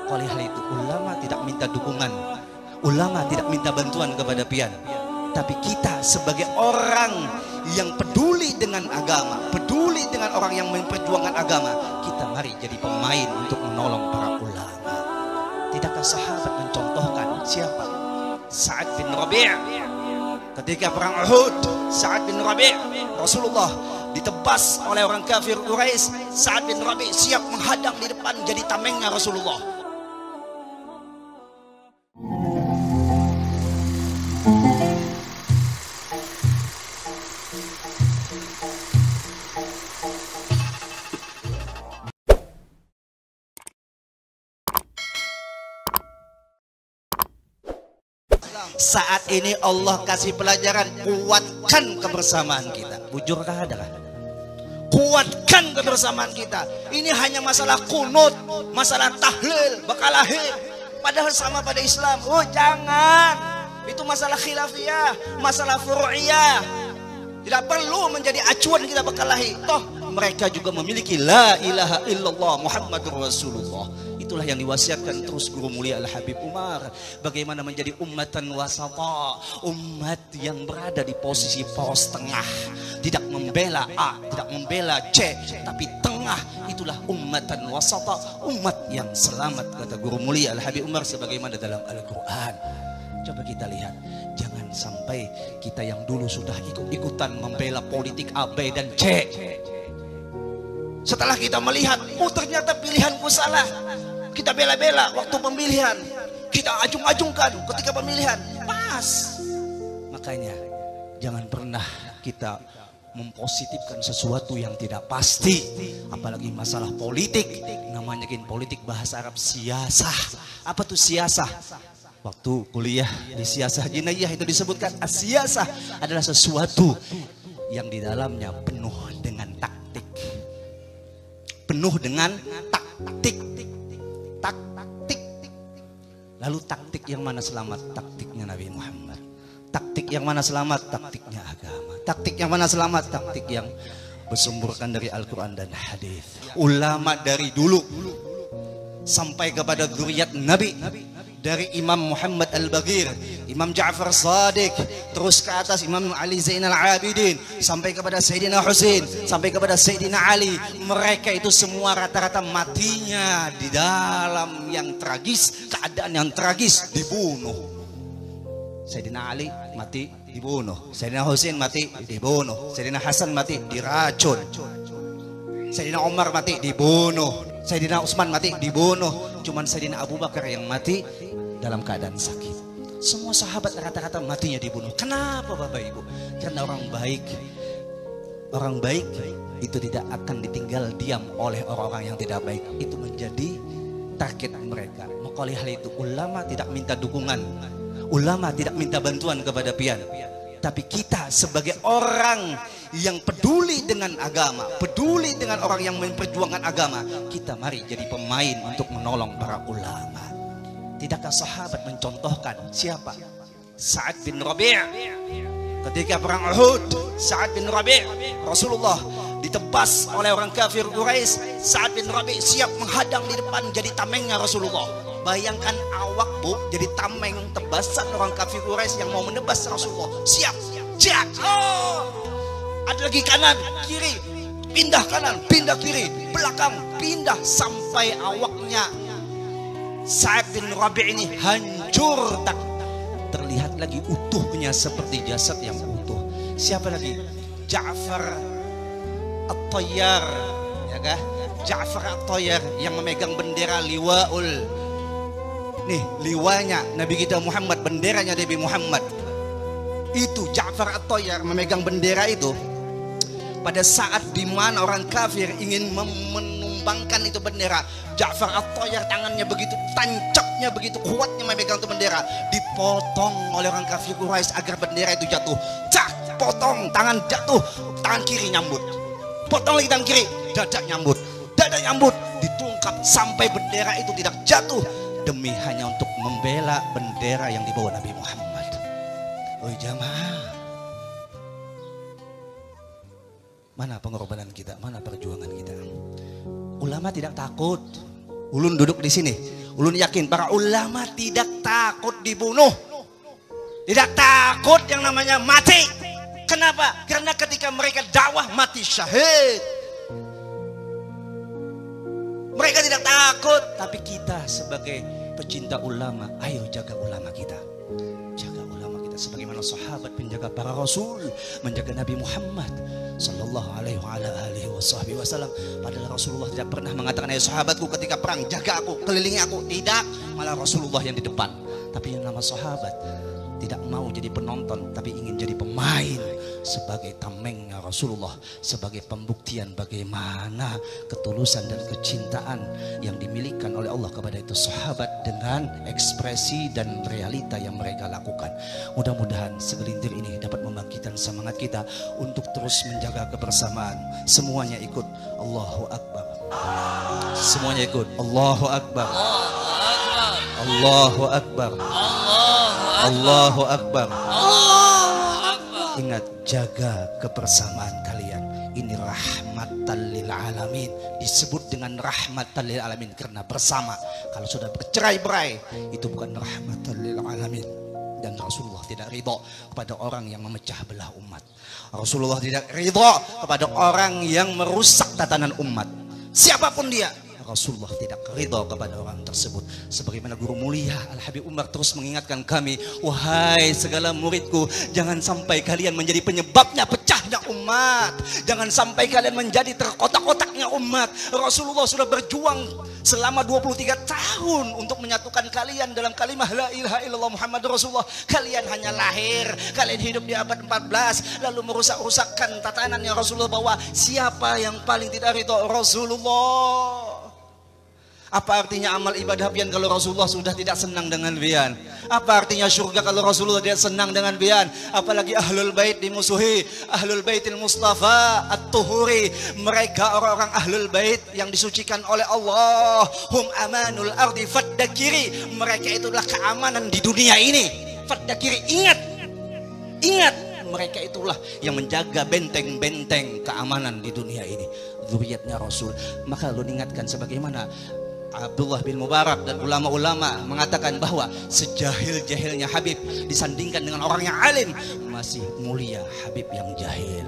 oleh hal itu ulama tidak minta dukungan, ulama tidak minta bantuan kepada pian, tapi kita sebagai orang yang peduli dengan agama, peduli dengan orang yang memperjuangkan agama, kita mari jadi pemain untuk menolong para ulama. Tidakkah sahabat mencontohkan siapa? Sa'ad bin Rabi'. Ketika perang Uhud, Sa'ad bin Rabi', Rasulullah ditebas oleh orang kafir Quraisy. Sa'ad bin Rabi' siap menghadang di depan jadi tamengnya Rasulullah. Saat ini Allah kasih pelajaran, kuatkan kebersamaan kita. Bujurkah adakah? Kuatkan kebersamaan kita. Ini hanya masalah kunut, masalah tahlil, bakalahi. Padahal sama pada Islam. Oh jangan, itu masalah khilafiyah, masalah furu'iyah. Tidak perlu menjadi acuan kita bakalahi. Toh mereka juga memiliki la ilaha illallah Muhammadur Rasulullah. Itulah yang diwasiatkan terus Guru Mulia Al-Habib Umar. Bagaimana menjadi ummatan wasata, umat yang berada di posisi poros tengah, tidak membela A, tidak membela C, tapi tengah. Itulah ummatan wasata, umat yang selamat, kata Guru Mulia Al-Habib Umar sebagaimana dalam Al-Quran. Coba kita lihat, jangan sampai kita yang dulu sudah ikut-ikutan membela politik A, B dan C, setelah kita melihat, oh ternyata pilihanku salah, kita bela-bela waktu pemilihan, kita ajung-ajungkan ketika pemilihan pas. Makanya jangan pernah kita mempositifkan sesuatu yang tidak pasti, apalagi masalah politik. Namanya politik bahasa Arab siasah. Apa tuh siasah? Waktu kuliah di siasah jinayah itu disebutkan siasah adalah sesuatu yang di dalamnya penuh dengan taktik, penuh dengan taktik. Lalu taktik yang mana selamat? Taktiknya Nabi Muhammad. Taktik yang mana selamat? Taktiknya agama. Taktik yang mana selamat? Taktik yang bersumberkan dari Al-Quran dan hadis. Ulama dari dulu sampai kepada zuriat Nabi, dari Imam Muhammad Al-Baghir, Imam Ja'far Shadiq, terus ke atas Imam Ali Zainal Abidin, sampai kepada Sayyidina Husain, sampai kepada Sayyidina Ali. Mereka itu semua rata-rata matinya di dalam yang tragis, keadaan yang tragis, dibunuh. Sayyidina Ali mati dibunuh, Sayyidina Husain mati dibunuh, Sayyidina Hasan mati diracun, Sayyidina Umar mati dibunuh, Sayyidina Utsman mati dibunuh. Cuman Sayyidina Abu Bakar yang mati dalam keadaan sakit. Semua sahabat rata-rata matinya dibunuh. Kenapa Bapak Ibu? Karena orang baik itu tidak akan ditinggal diam oleh orang-orang yang tidak baik. Itu menjadi target mereka. Maka oleh hal itu ulama tidak minta dukungan, ulama tidak minta bantuan kepada pian, tapi kita sebagai orang yang peduli dengan agama, peduli dengan orang yang memperjuangkan agama, kita mari jadi pemain untuk menolong para ulama. Tidakkah sahabat mencontohkan siapa? Sa'ad bin Rabi'. Ketika perang Uhud, Sa'ad bin Rabi', Rasulullah ditebas oleh orang kafir Quraisy. Sa'ad bin Rabi' siap menghadang di depan jadi tamengnya Rasulullah. Bayangkan awak Bu jadi tameng tebasan orang kafir Quraisy yang mau menebas Rasulullah. Siap, jak. Oh, ada lagi kanan, kiri, pindah kanan, pindah kiri, belakang, pindah sampai awaknya Sa'ad bin Rabi' ini hancur, tak terlihat lagi utuhnya seperti jasad yang utuh. Siapa lagi? Ja'far At-Tayyar, ya kah? Ja'far At-Tayyar yang memegang bendera liwaul. Nih liwanya Nabi kita Muhammad, benderanya Nabi Muhammad. Itu Ja'far At-Tayyar memegang bendera itu. Pada saat dimana orang kafir ingin menumbangkan itu bendera, Ja'far At-Tayyar tangannya begitu tancapnya, begitu kuatnya memegang itu bendera, dipotong oleh orang kafir Quraisy agar bendera itu jatuh. Cak, potong, tangan jatuh, tangan kiri nyambut, potong lagi tangan kiri, dada nyambut, dada nyambut, ditungkap sampai bendera itu tidak jatuh, demi hanya untuk membela bendera yang dibawa Nabi Muhammad. Oi jamaah, mana pengorbanan kita, mana perjuangan kita? Ulama tidak takut, Ulun duduk di sini, ulun yakin para ulama tidak takut dibunuh, tidak takut yang namanya mati. Kenapa? Karena ketika mereka dakwah mati syahid. Mereka tidak takut. Tapi kita sebagai pecinta ulama, ayo jaga ulama kita. Jaga ulama kita sebagaimana sahabat menjaga para rasul, menjaga Nabi Muhammad sallallahu alaihi wasallam. Padahal Rasulullah tidak pernah mengatakan, "Ayo sahabatku ketika perang jaga aku, kelilingi aku." Tidak, malah Rasulullah yang di depan. Tapi yang nama sahabat tidak mau jadi penonton, tapi ingin jadi pemain sebagai tamengnya Rasulullah, sebagai pembuktian bagaimana ketulusan dan kecintaan yang dimilikan oleh Allah kepada itu sahabat dengan ekspresi dan realita yang mereka lakukan. Mudah-mudahan segelintir ini dapat membangkitkan semangat kita untuk terus menjaga kebersamaan. Semuanya ikut Allahu Akbar. Semuanya ikut Allahu Akbar. Allahu Akbar. Allahu Akbar. Ingat, jaga kebersamaan kalian. Ini rahmatan lil alamin. Disebut dengan rahmatan lil alamin karena bersama. Kalau sudah bercerai-berai, itu bukan rahmatan lil alamin. Dan Rasulullah tidak ridho kepada orang yang memecah belah umat. Rasulullah tidak ridho kepada orang yang merusak tatanan umat. Siapapun dia, Rasulullah tidak ridho kepada orang tersebut. Sebagaimana guru mulia Al-Habib Umar terus mengingatkan kami, wahai segala muridku, jangan sampai kalian menjadi penyebabnya pecahnya umat. Jangan sampai kalian menjadi terkotak-kotaknya umat. Rasulullah sudah berjuang selama 23 tahun untuk menyatukan kalian dalam kalimah la ilaha illallah Muhammad Rasulullah. Kalian hanya lahir, kalian hidup di abad 14 lalu merusak-rusakkan tatanannya Rasulullah, bahwa siapa yang paling tidak ridho? Rasulullah. Apa artinya amal ibadah pian kalau Rasulullah sudah tidak senang dengan pian? Apa artinya surga kalau Rasulullah tidak senang dengan pian? Apalagi ahlul bait dimusuhi, ahlul baitil mustafa at-tuhuri. Mereka orang-orang ahlul bait yang disucikan oleh Allah. Hum amanul ardi faddakiri. Mereka itulah keamanan di dunia ini. Faddakiri, ingat. Ingat, mereka itulah yang menjaga benteng-benteng keamanan di dunia ini. Zuriyatnya Rasul. Maka lu ingatkan sebagaimana Abdullah bin Mubarak dan ulama-ulama mengatakan bahwa sejahil-jahilnya Habib disandingkan dengan orang yang alim, masih mulia Habib yang jahil.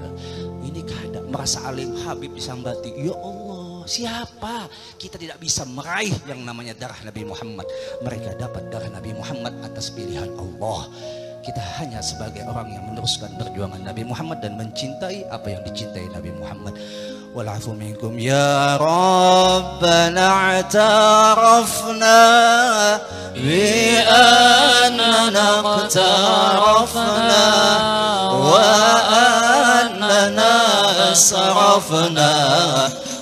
Ini keadaan merasa alim, Habib disambati. Ya Allah, siapa? Kita tidak bisa meraih yang namanya darah Nabi Muhammad. Mereka dapat darah Nabi Muhammad atas pilihan Allah. Kita hanya sebagai orang yang meneruskan perjuangan Nabi Muhammad dan mencintai apa yang dicintai Nabi Muhammad. Wal'afu minkum ya Rabbana i'tarafna bi annana iqtarafna wa annana asrafna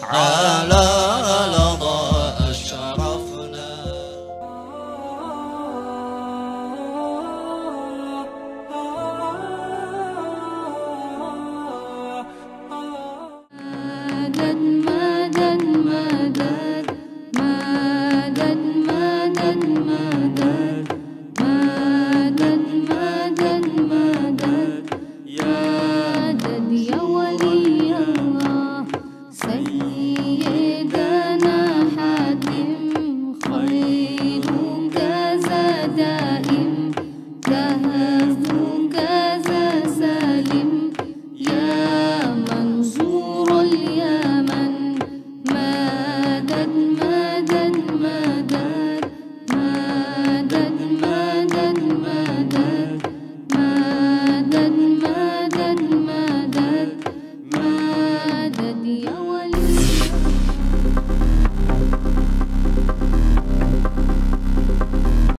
ala